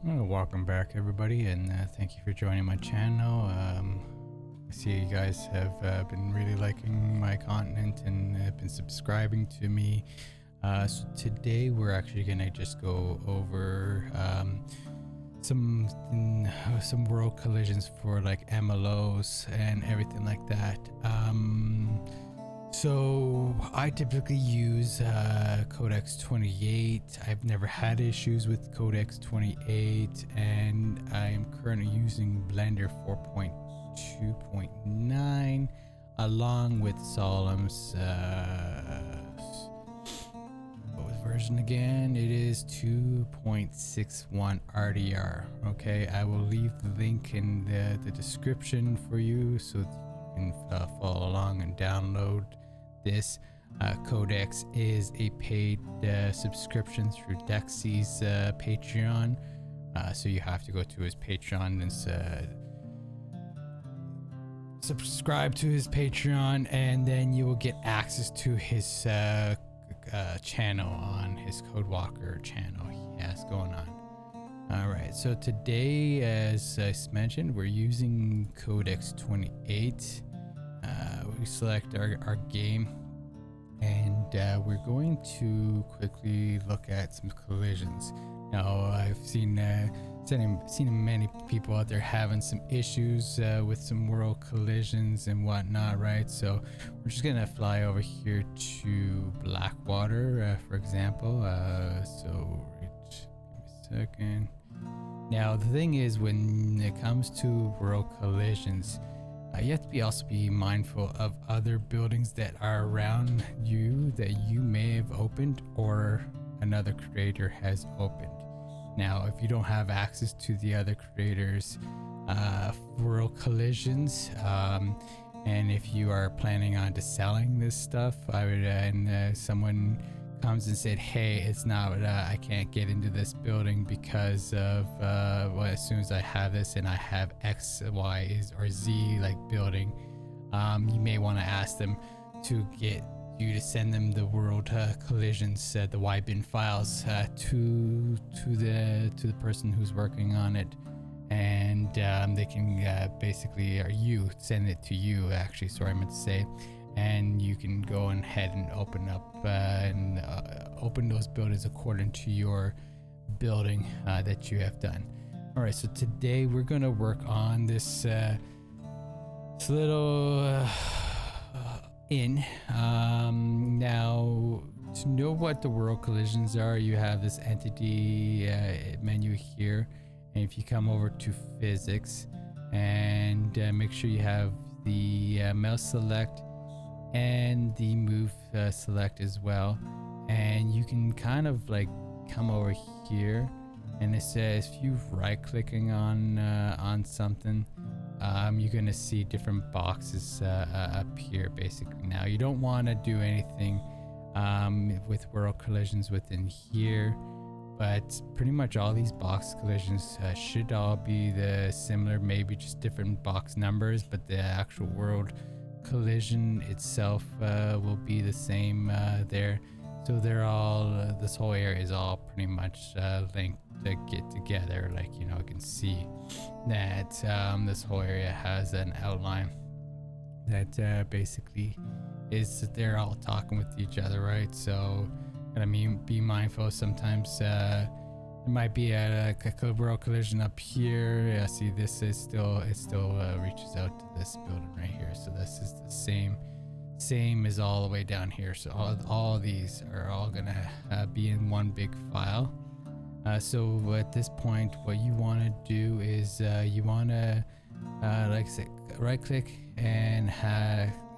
Welcome back, everybody, and thank you for joining my channel. I see you guys have been really liking my content and have been subscribing to me. So today we're actually gonna just go over some world collisions for like MLOs and everything like that. So I typically use CodeX 28. I've never had issues with CodeX 28, and I am currently using Blender 4.2.9 along with Sollumz. What was version again? It is 2.61 RDR. Okay, I will leave the link in the description for you so you can follow along and download this. CodeX is a paid subscription through Dexy's Patreon, so you have to go to his Patreon and subscribe to his Patreon, and then you will get access to his channel on his Codewalker channel he has going on. Alright, so today, as I mentioned, we're using CodeX 28. We select our game, and we're going to quickly look at some collisions. Now, I've seen many people out there having some issues with some world collisions and whatnot, right? So we're just gonna fly over here to Blackwater, for example. So give me a second. Now, the thing is, when it comes to world collisions, you have to also be mindful of other buildings that are around you that you may have opened or another creator has opened. Now, if you don't have access to the other creators' world collisions, and if you are planning on selling this stuff, I would, and someone comes and said, hey, it's not, I can't get into this building because of well, as soon as I have this and I have X, Y, or Z like building, you may want to ask them to get you to send them the world collisions, the YBN files to the person who's working on it, and they can basically, or you send it to you, actually, sorry, I meant to say, and you can go ahead and open up open those buildings according to your building that you have done. All right, so today we're gonna work on this little inn. Now, to know what the world collisions are, you have this entity menu here, and if you come over to physics and make sure you have the mouse select and the move select as well, and you can kind of like come over here, and it says if you right clicking on something, you're gonna see different boxes up here basically. Now, you don't want to do anything with world collisions within here, but pretty much all these box collisions should all be the similar, maybe just different box numbers, but the actual world collision itself will be the same there. So they're all this whole area is all pretty much linked to get together. Like, you know, you can see that this whole area has an outline that basically is that they're all talking with each other, right? So I mean, be mindful sometimes there might be a world collision up here. Yeah, see, this is still, it still reaches out to this building right here. So this is the same as all the way down here. So all these are all gonna be in one big file. So at this point, what you want to do is you want to like say right click, and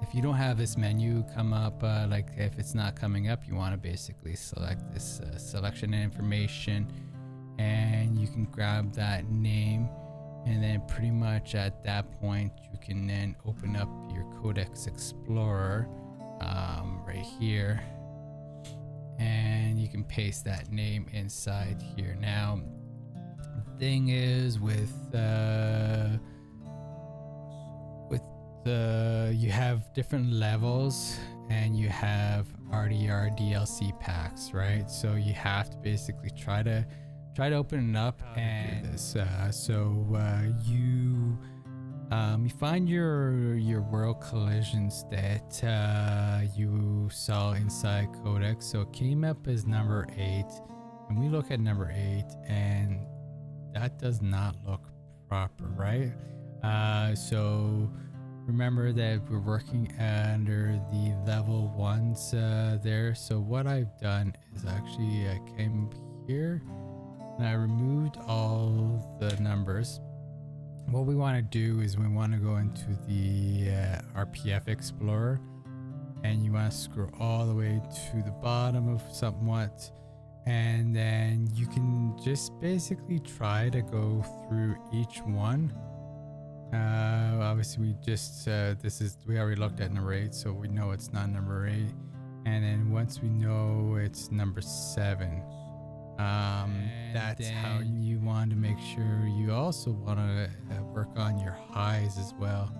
if you don't have this menu come up, like if it's not coming up, you want to basically select this selection information, and you can grab that name, and then pretty much at that point you can then open up your Codex Explorer right here, and you can paste that name inside here. Now, the thing is with you have different levels and you have RDR DLC packs, right? So you have to basically try to open it up and do this. You find your world collisions that you saw inside Codex. So it came up as number 8, and we look at number 8, and that does not look proper, right? So remember that we're working under the level 1s there. So what I've done is actually I came here and I removed all the numbers. What we want to do is we want to go into the RPF Explorer, and you want to scroll all the way to the bottom of somewhat, and then you can just basically try to go through each one. Obviously we just we already looked at number 8, so we know it's not number 8, and then once we know it's number 7, that's how you want to make sure. You also want to work on your highs as well.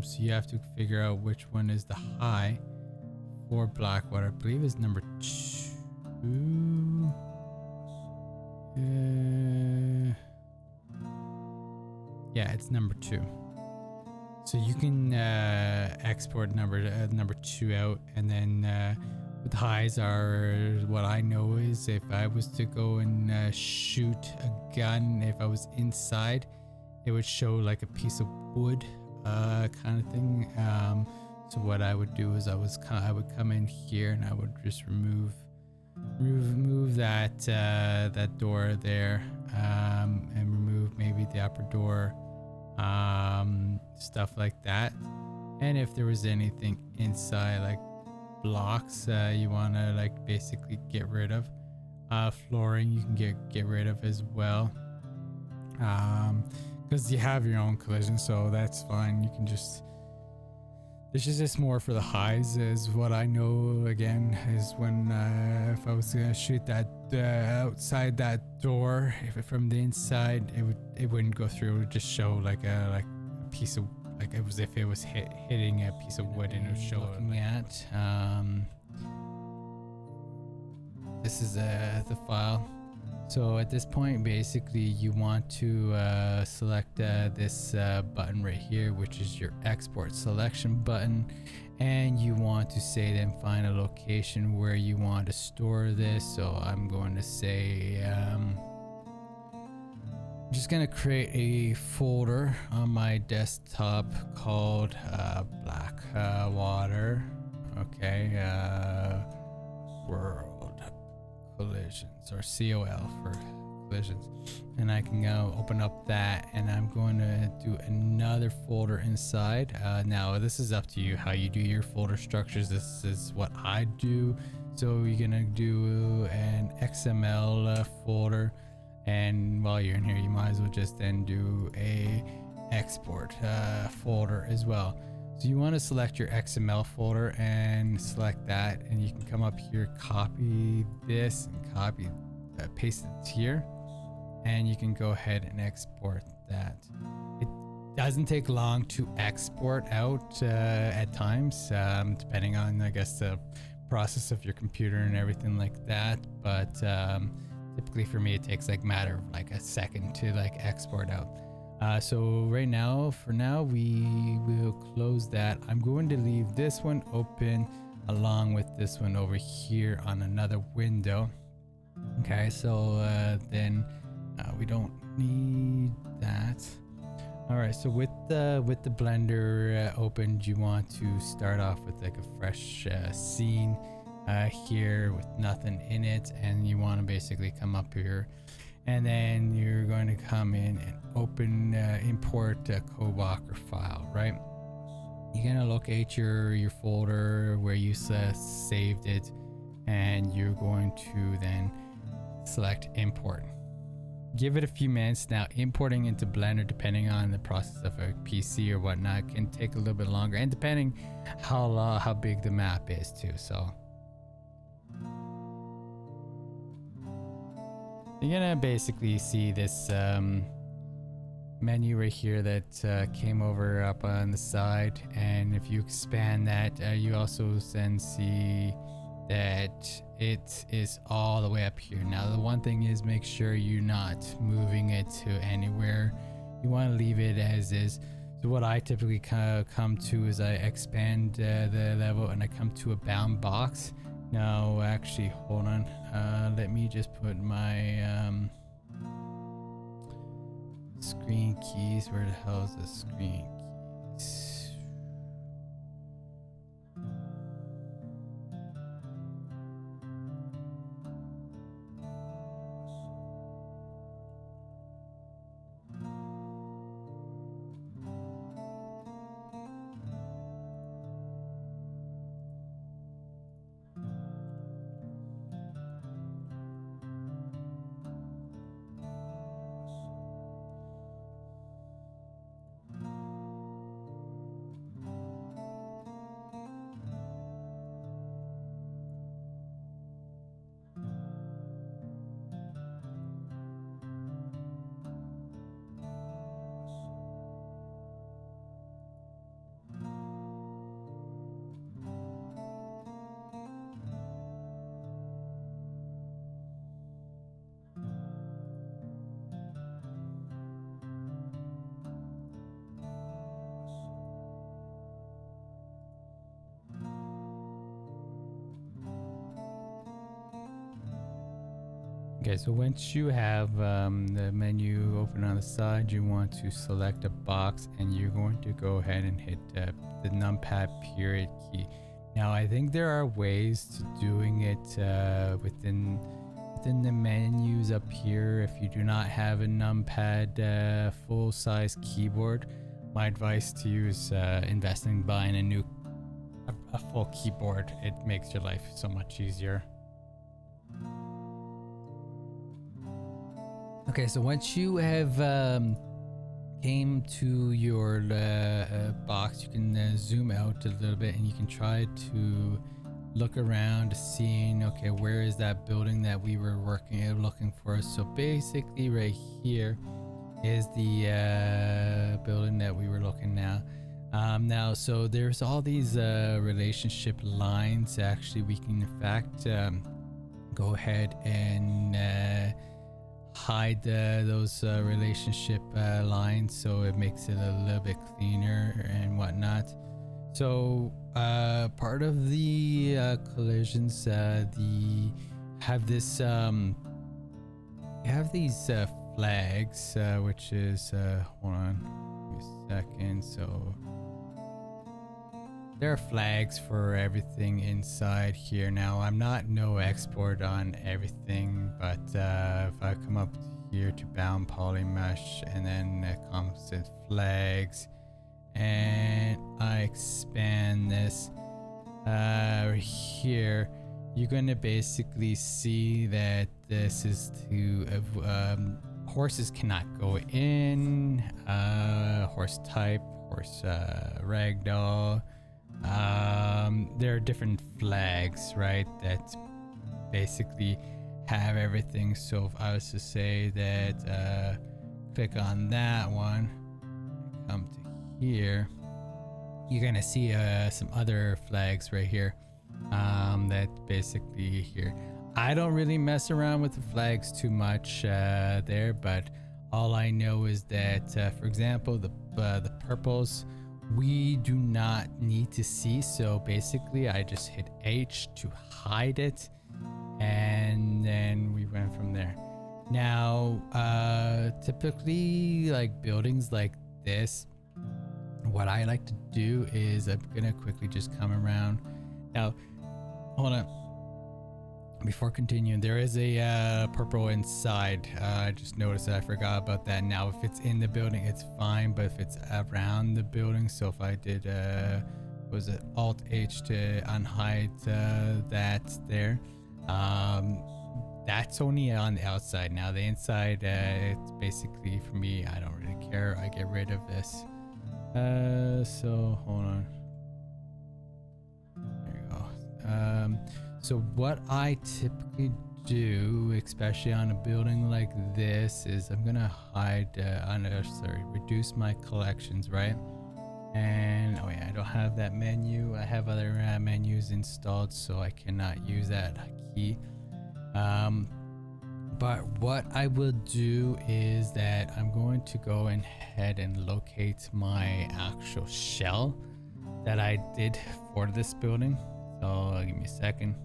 So you have to figure out which one is the high for Blackwater. I believe it's number 2. Yeah, it's number 2. So you can export number 2 out, and then the highs are what I know is if I was to go and shoot a gun, if I was inside, it would show like a piece of wood kind of thing. So what I would do is I would come in here and I would just remove that door there, and remove maybe the upper door, stuff like that. And if there was anything inside, like blocks, you want to like basically get rid of. Flooring you can get rid of as well, because you have your own collision, so that's fine. You can just, this is just more for the highs, is what I know. Again, is when if I was gonna shoot that outside that door, if from the inside, it wouldn't go through. It would just show like a piece of, like it was if it was hitting a piece of wood, and it would show looking at. This is the file. So at this point, basically you want to select this button right here, which is your export selection button, and you want to say then find a location where you want to store this. So I'm going to say I'm just going to create a folder on my desktop called Blackwater, world collisions, or COL for collisions, and I can now open up that, and I'm going to do another folder inside. Now this is up to you how you do your folder structures. This is what I do. So you're gonna do an XML folder, and while you're in here you might as well just then do a export folder as well. So you want to select your XML folder and select that, and you can come up here, copy this and paste it here, and you can go ahead and export that. It doesn't take long to export out at times, depending on, I guess, the process of your computer and everything like that, but typically for me it takes like matter of like a second to like export out. So right now, for now, we will close that. I'm going to leave this one open along with this one over here on another window. Okay, so then we don't need that. All right, so with the Blender opened, you want to start off with like a fresh scene here with nothing in it, and you want to basically come up here, and then you're going to come in and open import a CodeX file, right? You're going to locate your folder where you saved it, and you're going to then select import. Give it a few minutes. Now importing into Blender, depending on the process of a PC or whatnot, can take a little bit longer, and depending how big the map is too. So you're gonna basically see this menu right here that came over up on the side, and if you expand that, you also then see that it is all the way up here. Now the one thing is, make sure you're not moving it to anywhere. You want to leave it as is. So what I typically come to is I expand the level and I come to a bound box. Now actually, hold on, let me just put my screen keys. Where the hell is the screen keys? Okay, so once you have the menu open on the side, you want to select a box and you're going to go ahead and hit the numpad period key. Now I think there are ways to doing it within the menus up here. If you do not have a numpad full-size keyboard, my advice to you is invest in buying a full keyboard. It makes your life so much easier. Okay, so once you have came to your box, you can zoom out a little bit and you can try to look around, seeing, okay, where is that building that we were looking for. So basically right here is the building that we were looking now. Now, so there's all these relationship lines. Actually, we can in fact go ahead and hide those relationship lines, so it makes it a little bit cleaner and whatnot. So part of the collisions, have this have these flags, which is hold on, give me a second. So there are flags for everything inside here. Now I'm not no expert on everything, but if I come up here to bound poly mesh and then constant flags, and I expand this here, you're gonna basically see that this is to horses cannot go in, horse type, horse ragdoll. There are different flags, right, that basically have everything. So if I was to say that click on that one, come to here, you're gonna see some other flags right here, that basically here. I don't really mess around with the flags too much there, but all I know is that for example, the purples we do not need to see, so basically I just hit H to hide it, and then we went from there. Now typically, like buildings like this, what I like to do is I'm gonna quickly just come around. Now hold on, before continuing, there is a purple inside. I just noticed that I forgot about that. Now if it's in the building it's fine, but if it's around the building, so if I did was it Alt H to unhide that there, that's only on the outside. Now the inside, it's basically, for me, I don't really care. I get rid of this. So hold on, there you go. So what I typically do, especially on a building like this, is I'm gonna hide reduce my collections, right? And oh yeah, I don't have that menu. I have other menus installed, so I cannot use that key. But what I will do is that I'm going to go ahead and locate my actual shell that I did for this building. So give me a second.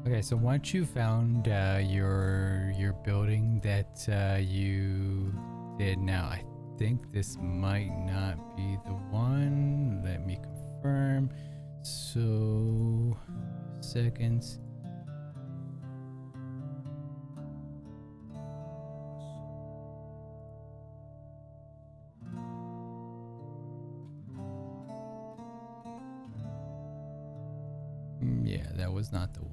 Okay, so once you found your building that you did, now I think this might not be the one. Let me confirm. So seconds. Yeah, that was not the one.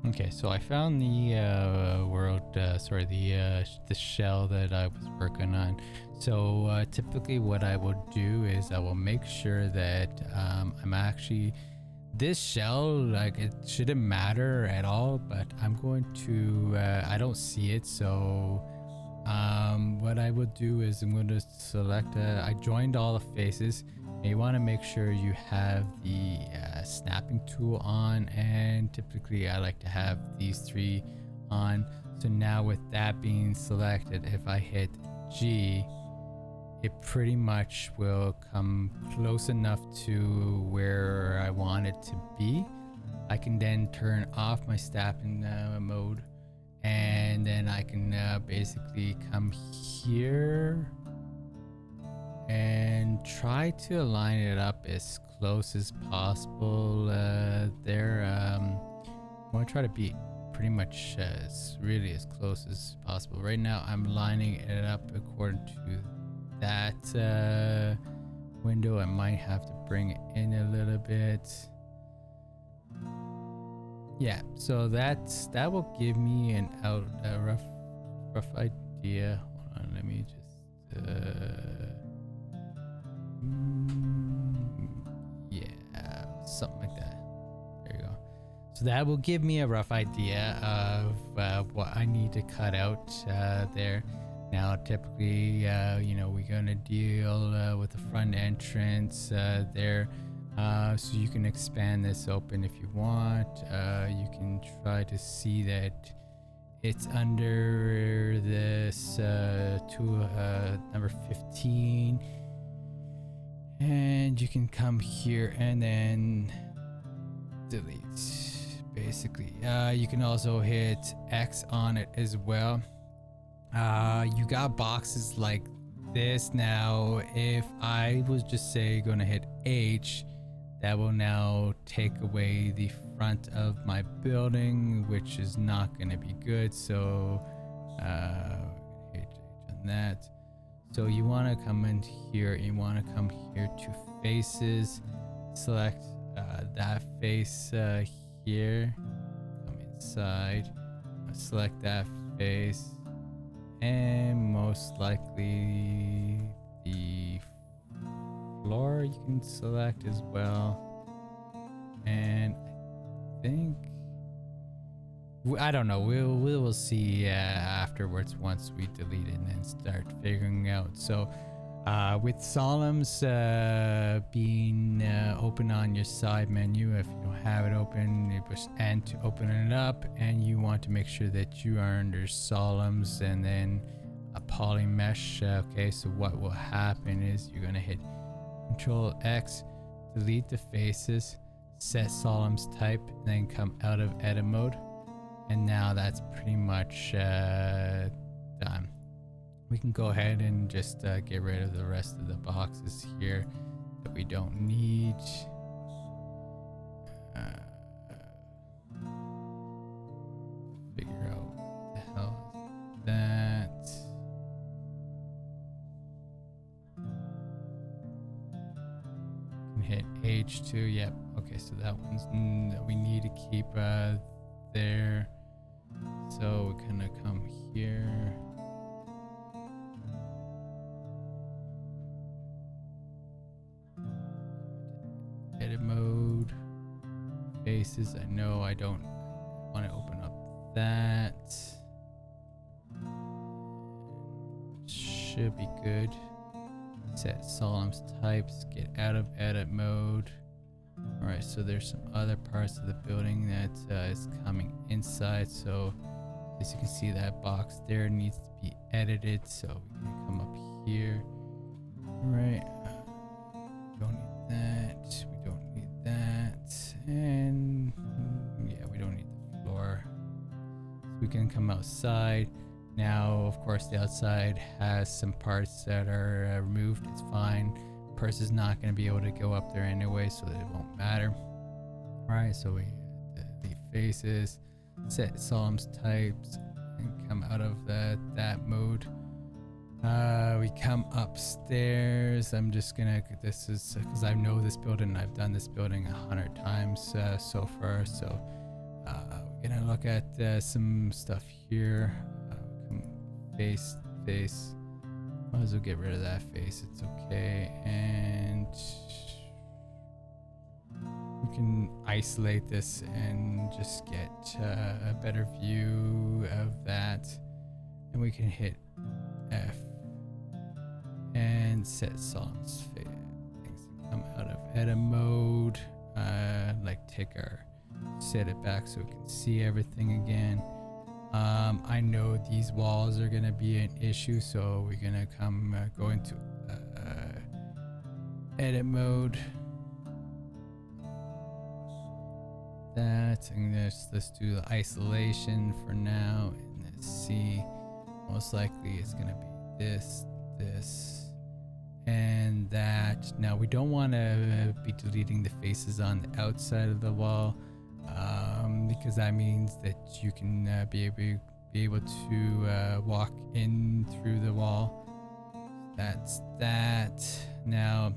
Okay, so I found the the shell that I was working on. So typically what I will do is I will make sure that I'm actually, this shell, like, it shouldn't matter at all, but I'm going to, I don't see it. So what I will do is I'm going to select, I joined all the faces. And you want to make sure you have the snapping tool on, and typically I like to have these three on. So now with that being selected, if I hit G, it pretty much will come close enough to where I want it to be. I can then turn off my snapping mode, and then I can basically come here and try to align it up as close as possible there. I want to try to be pretty much really as close as possible. Right now I'm lining it up according to that window. I might have to bring it in a little bit. Yeah, so that will give me a rough idea. Hold on, let me just yeah, something like that. There you go. So that will give me a rough idea of what I need to cut out there. Now, typically, we're gonna deal with the front entrance there. So you can expand this open if you want. You can try to see that it's under this number 15. And you can come here and then delete, basically. You can also hit X on it as well. You got boxes like this now, if I was just say gonna hit H, that will now take away the front of my building, which is not gonna be good. So hit H on that. So you want to come in here, you want to come here to faces, select that face here, come inside, select that face, and most likely the floor you can select as well. And I think I don't know, we'll see afterwards once we delete it and then start figuring out. So with Sollumz being open on your side menu, if you don't have it open, you push N to open it up, and you want to make sure that you are under Sollumz and then a poly mesh. Okay, so what will happen is you're gonna hit Control X, delete the faces, set Sollumz type, and then come out of edit mode. And now that's pretty much done. We can go ahead and just get rid of the rest of the boxes here that we don't need. Figure out what the hell is that. Can hit H2. Yep. Okay, so that one's that we need to keep there. So we're gonna come here. Edit mode. Faces. I know I don't want to open up that. Should be good. Set Sollumz types. Get out of edit mode. Alright, so there's some other parts of the building that is coming inside. So as you can see, that box there needs to be edited. So we can come up here. Alright, we don't need that. We don't need that. And yeah, we don't need the floor. So we can come outside. Now, of course, the outside has some parts that are removed. It's fine. Person's not going to be able to go up there anyway, so that it won't matter. All right, so we delete faces, set Sollumz types, and come out of that mode. We come upstairs. I'm just gonna, this is because I know this building, I've done this building 100 times so far. So we're gonna look at some stuff here. Come face. Might as well get rid of that face, it's okay. And we can isolate this and just get a better view of that. And we can hit F and set Sollumz things to come out of edit mode. Like set it back so we can see everything again. I know these walls are gonna be an issue, so we're gonna go into edit mode. That, and let's do the isolation for now, and let's see. Most likely it's gonna be this, and that. Now we don't want to be deleting the faces on the outside of the wall. Because that means that you can be able to walk in through the wall. That's that. Now,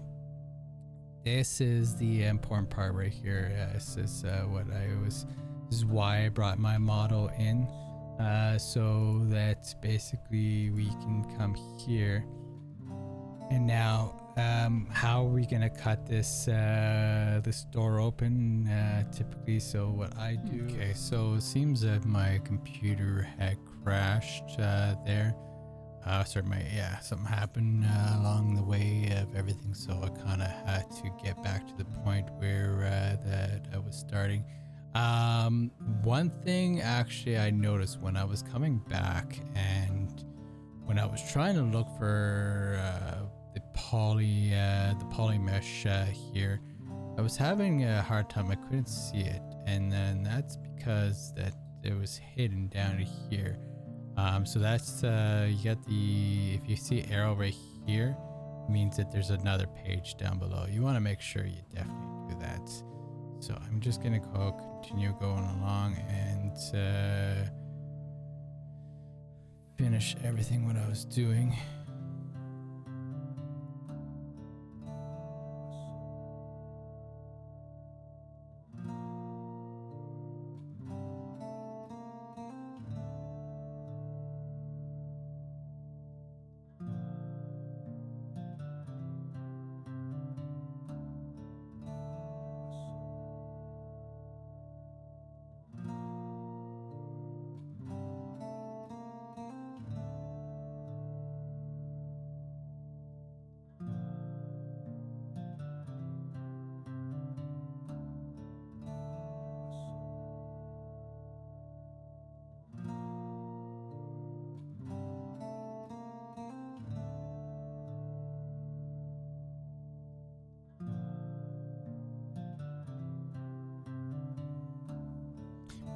this is the important part right here. This is this is why I brought my model in, so that basically we can come here. And now, how are we gonna cut this this door open typically? So what I do, okay, so it seems that my computer had crashed there. Something happened along the way of everything, so I kind of had to get back to the point where that I was starting. One thing actually I noticed when I was coming back and when I was trying to look for the poly mesh here, I was having a hard time. I couldn't see it, and then that's because that it was hidden down here. So that's you got the, if you see arrow right here, means that there's another page down below. You want to make sure you definitely do that. So I'm just gonna continue going along and finish everything what I was doing.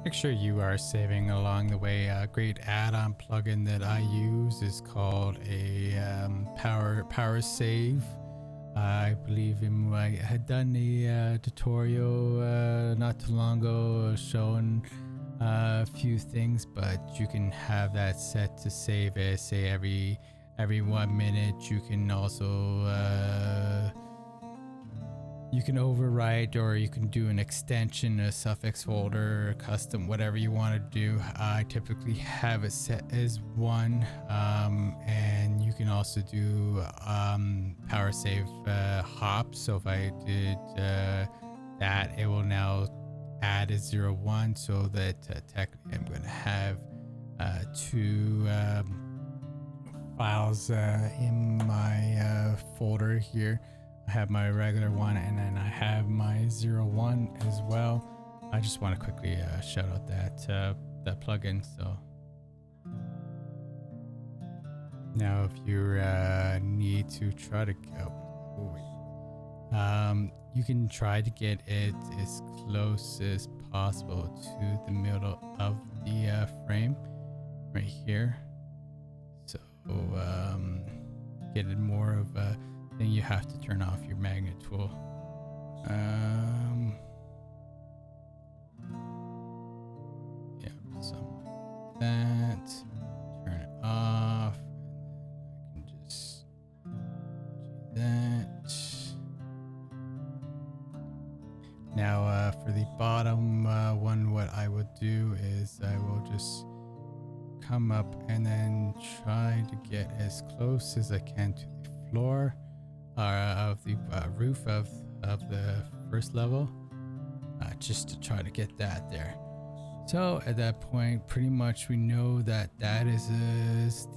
Make sure you are saving along the way. A great add-on plugin that I use is called a power save. I believe I had done a tutorial not too long ago showing a few things, but you can have that set to save it, say every 1 minute. You can also you can overwrite, or you can do an extension, a suffix folder, custom, whatever you want to do. I typically have it set as 1, and you can also do power save hop. So if I did that, it will now add a 01, so that technically I'm going to have 2 files in my folder here. I have my regular one, and then I have my 01 as well. I just want to quickly shout out that plugin. So now, if you need to try to you can try to get it as close as possible to the middle of the frame right here. So get it more of a thing. You have to turn off your magnet tool. Yeah, something like that. Turn it off. I can just do that. Now, for the bottom one, what I would do is I will just come up and then try to get as close as I can to the floor of the roof of the first level, just to try to get that there. So at that point, pretty much we know that that is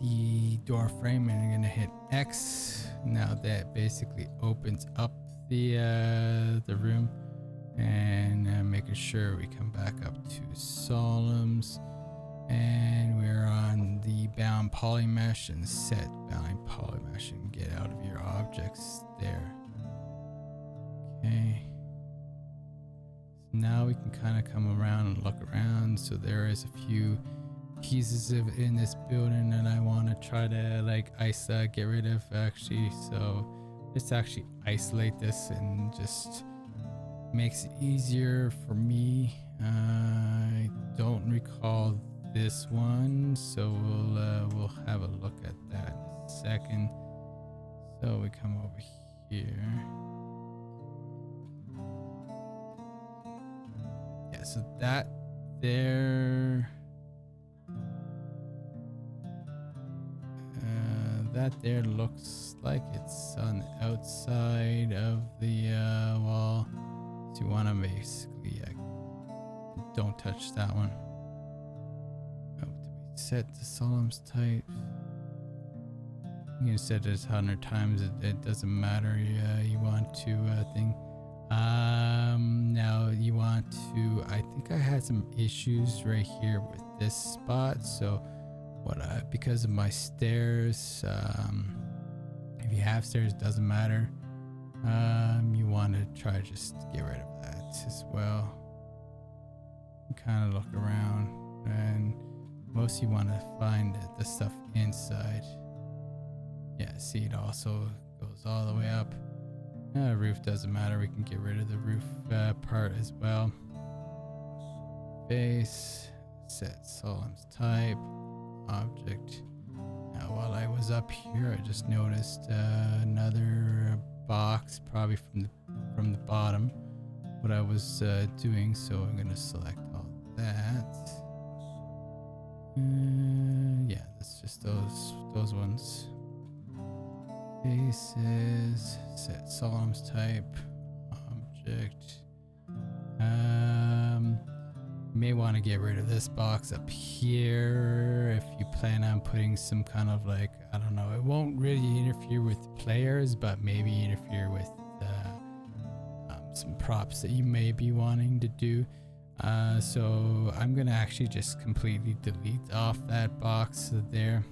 the door frame, and I'm gonna hit X. Now that basically opens up the room, and making sure we come back up to Sollumz, and we're on the bound polymesh and set bound polymesh and get out of your objects there. Okay, so now we can kind of come around and look around. So there is a few pieces in this building that I want to try to get rid of actually. So let's actually isolate this, and just makes it easier for me. I don't recall this one, so we'll have a look at that in a second. So we come over here. Yeah, so that there, that there looks like it's on the outside of the wall. So you want to basically don't touch that one. Set the Sollumz type. You can set it 100 times. It doesn't matter. You want to thing. Now you want to. I think I had some issues right here with this spot. So what? Because of my stairs. If you have stairs, it doesn't matter. You want to try just get rid of that as well. Kind of look around, and mostly want to find the stuff inside. Yeah, see, it also goes all the way up. Roof doesn't matter. We can get rid of the roof part as well. Base, set Sollumz type, object. Now, while I was up here, I just noticed another box, probably from the bottom. What I was doing, so I'm gonna select all that. Yeah, that's just those ones. Bases, set Sollumz type, object. You may want to get rid of this box up here if you plan on putting some kind of like, I don't know, it won't really interfere with players, but maybe interfere with some props that you may be wanting to do. So I'm gonna actually just completely delete off that box there,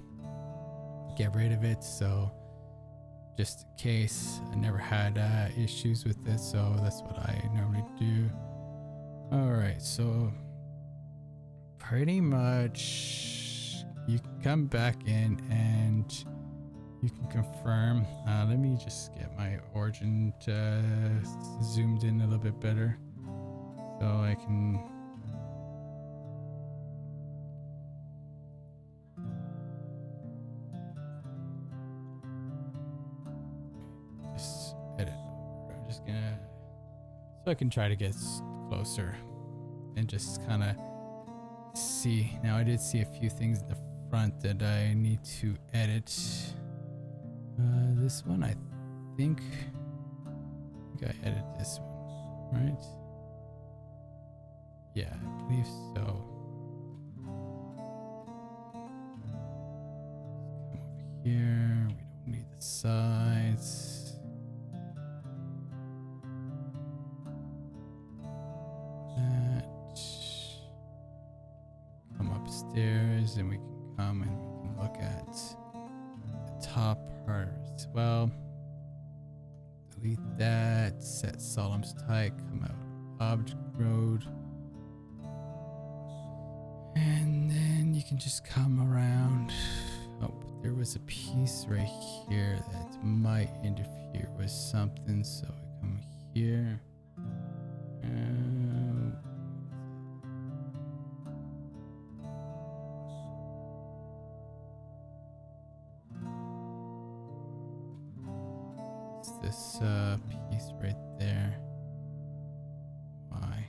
get rid of it, so just in case. I never had issues with this, so that's what I normally do. All right, so pretty much you can come back in and you can confirm. Let me just get my origin zoomed in a little bit better so I can just edit. I'm just gonna, so I can try to get closer and just kind of see. Now I did see a few things in the front that I need to edit. This one I think I edited this one, right? Yeah, I believe so. Come over here. We don't need the sides. That. Come upstairs and we can come and we can look at the top part as well. Delete that. Set Sollumz type. Come out object mode. And then you can just come around. Oh, there was a piece right here that might interfere with something. So I come here. What's this piece right there? Why?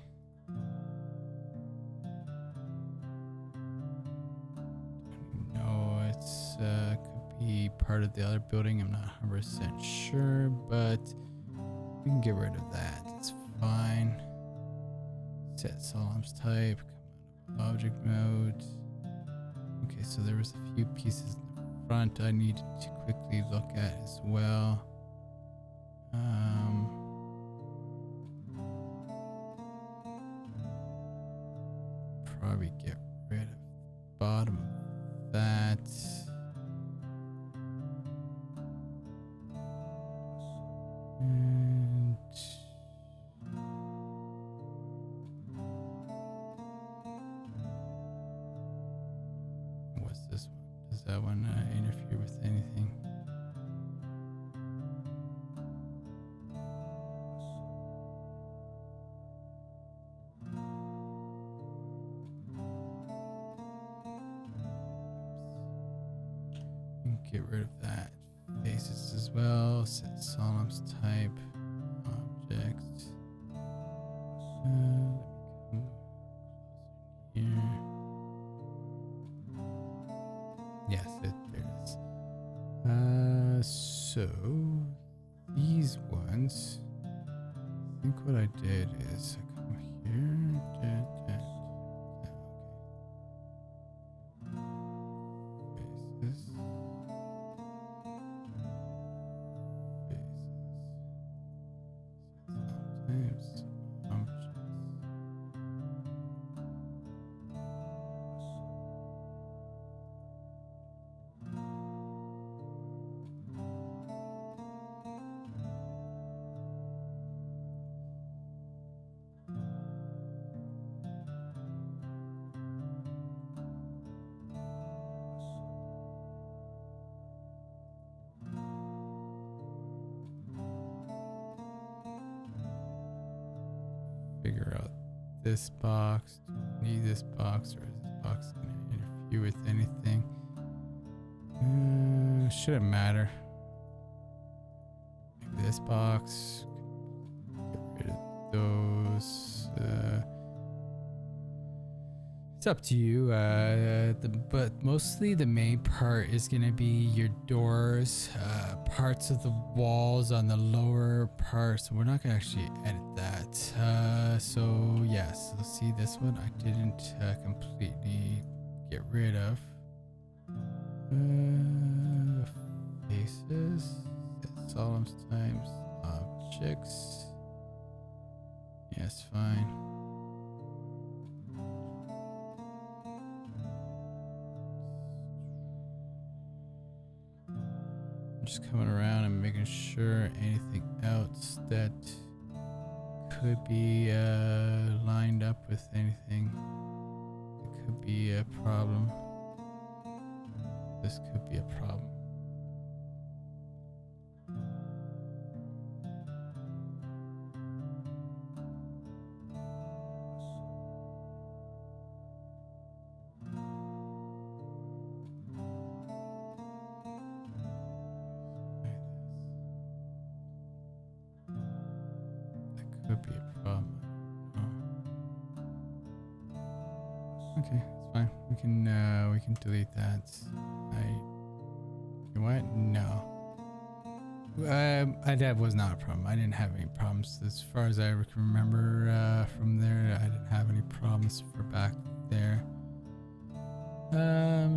No, it's could be part of the other building. I'm not 100% sure, but we can get rid of that. It's fine. Set Sollumz type. Come out of object mode. Okay, so there was a few pieces in the front I needed to quickly look at as well. Probably get rid of the bottom of that. And what's this one? Does that one interfere with anything? Get rid of that. Faces as well. Set Sollumz type. Object. Let me come here. Yes, there it is. So these ones. I think what I did is I come here. Faces. Sometimes objects. this box? Do we need this box, or is this box going to interfere with anything? Shouldn't matter. Maybe this box. Get rid of those. It's up to you. But mostly the main part is going to be your doors, parts of the walls on the lower part. So we're not going to actually edit that. So yes, so see this one I didn't completely get rid of. Faces, Sollumz times objects. Yes, fine. I'm just coming around and making sure anything else that could be lined up with anything that could be a problem. This could be a problem. That could be a problem. Okay, it's fine. We can delete that. You know what? No. That was not a problem. I didn't have any problems as far as I can remember from there. I didn't have any problems for back there.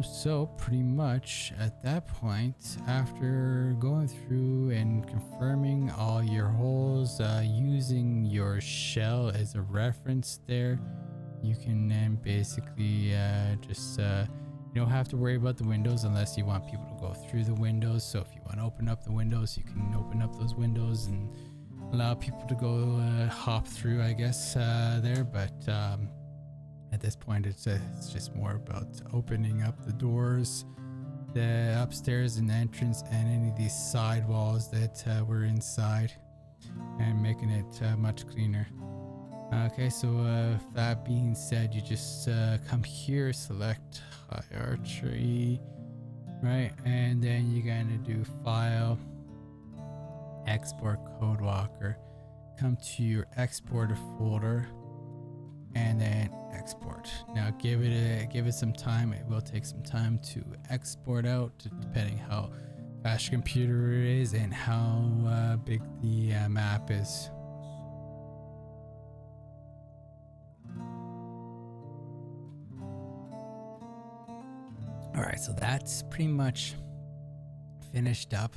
So pretty much at that point, after going through and confirming all your holes, using your shell as a reference there, you can then basically just you don't have to worry about the windows unless you want people to go through the windows. So if you want to open up the windows, you can open up those windows and allow people to go hop through, I guess, there. But at this point, it's just more about opening up the doors, the upstairs and entrance, and any of these side walls that were inside, and making it much cleaner. Okay, so that being said, you just come here, select hierarchy, right, and then you're gonna do file, export code walker, come to your exporter folder, and then export. Now give it some time. It will take some time to export out, depending how fast your computer is and how big the map is. All right, so that's pretty much finished up.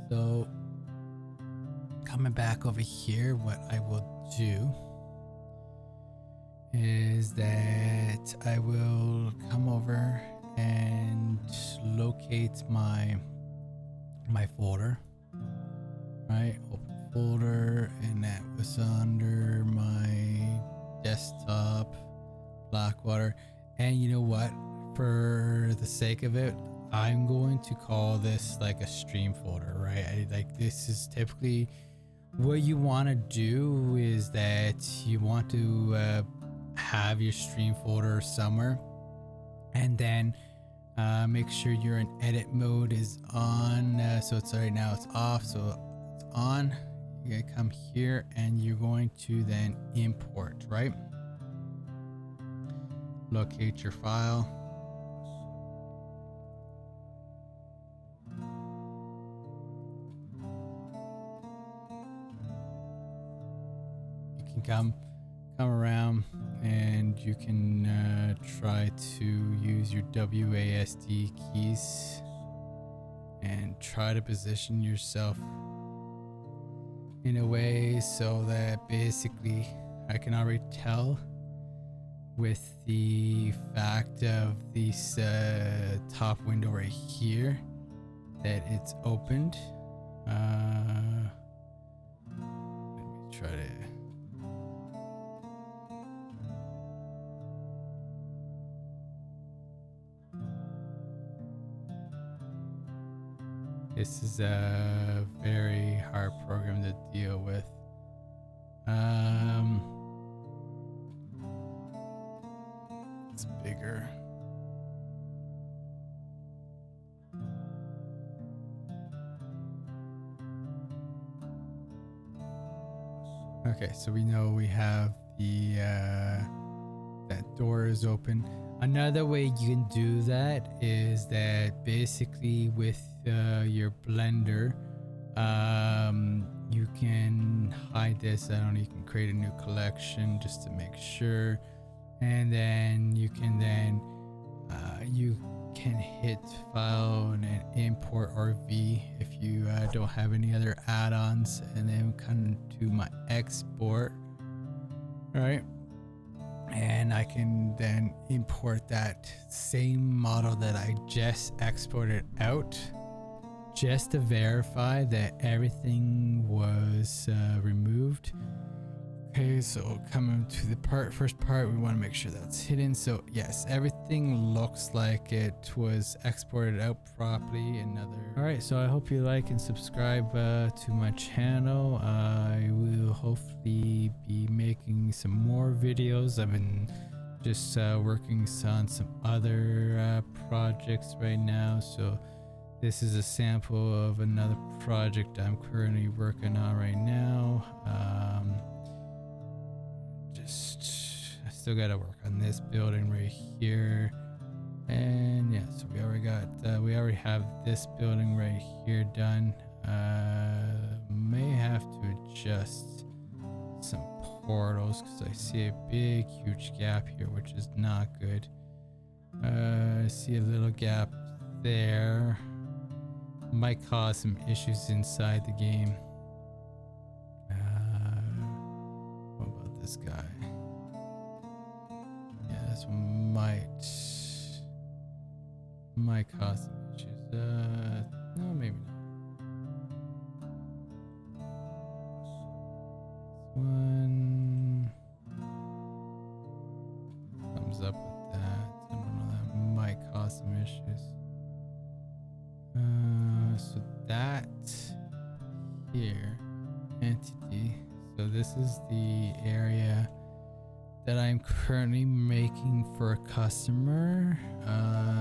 So coming back over here, what I will do is that I will come over and locate my folder, right? Open folder, and that was under my desktop, Blackwater. And you know what? For the sake of it, I'm going to call this like a stream folder, right? This is typically what you want to do, is that you want to have your stream folder somewhere, and then make sure you're in edit mode is on. So it's right now it's off, so it's on. You're gonna come here and you're going to then import, right? Locate your file. You can come around and you can try to use your WASD keys and try to position yourself in a way so that basically I can already tell with the fact of this top window right here that it's opened. Let me try to. This is a very hard program to deal with. this bigger. Okay, so we know we have the that door is open. Another way you can do that is that basically with your Blender, you can hide this. I don't know, you can create a new collection just to make sure, and then you can hit file and then import RV if you don't have any other add-ons, and then come to my export, right? And I can then import that same model that I just exported out, just to verify that everything was removed. Okay, so coming to the first part, we want to make sure that's hidden. So yes, everything looks like it was exported out properly. All right, so I hope you like and subscribe to my channel. I will hopefully be making some more videos. I've been just working on some other projects right now, so this is a sample of another project I'm currently working on right now. I still gotta work on this building right here, and yeah, so we already have this building right here done. May have to adjust some portals because I see a big huge gap here, which is not good. I see a little gap there, might cause some issues inside the game. What about this guy? Yeah, this one might cause some issues. No, maybe not. This one comes up with that. I don't know, that might cause some issues. So that here, entity. So this is the area that I'm currently making for a customer.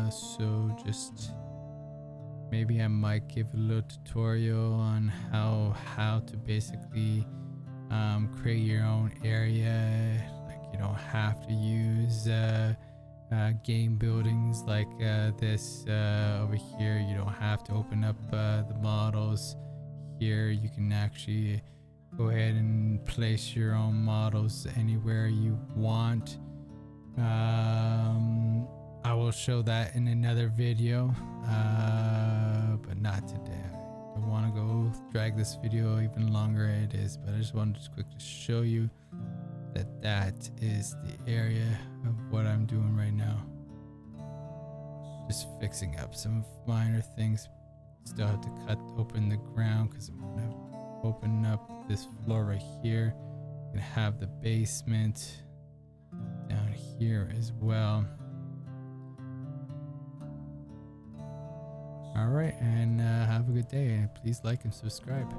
So just maybe I might give a little tutorial on how to basically create your own area. Like, you don't have to use game buildings like this over here. You don't have to open up the models here. You can actually go ahead and place your own models anywhere you want. I will show that in another video, but not today. I don't want to go drag this video even longer than it is, but I just wanted to quickly show you that is the area of what I'm doing right now. Just fixing up some minor things. Still have to cut open the ground because I'm gonna open up this floor right here. I'm gonna have the basement down here as well. All right, and have a good day, and please like and subscribe.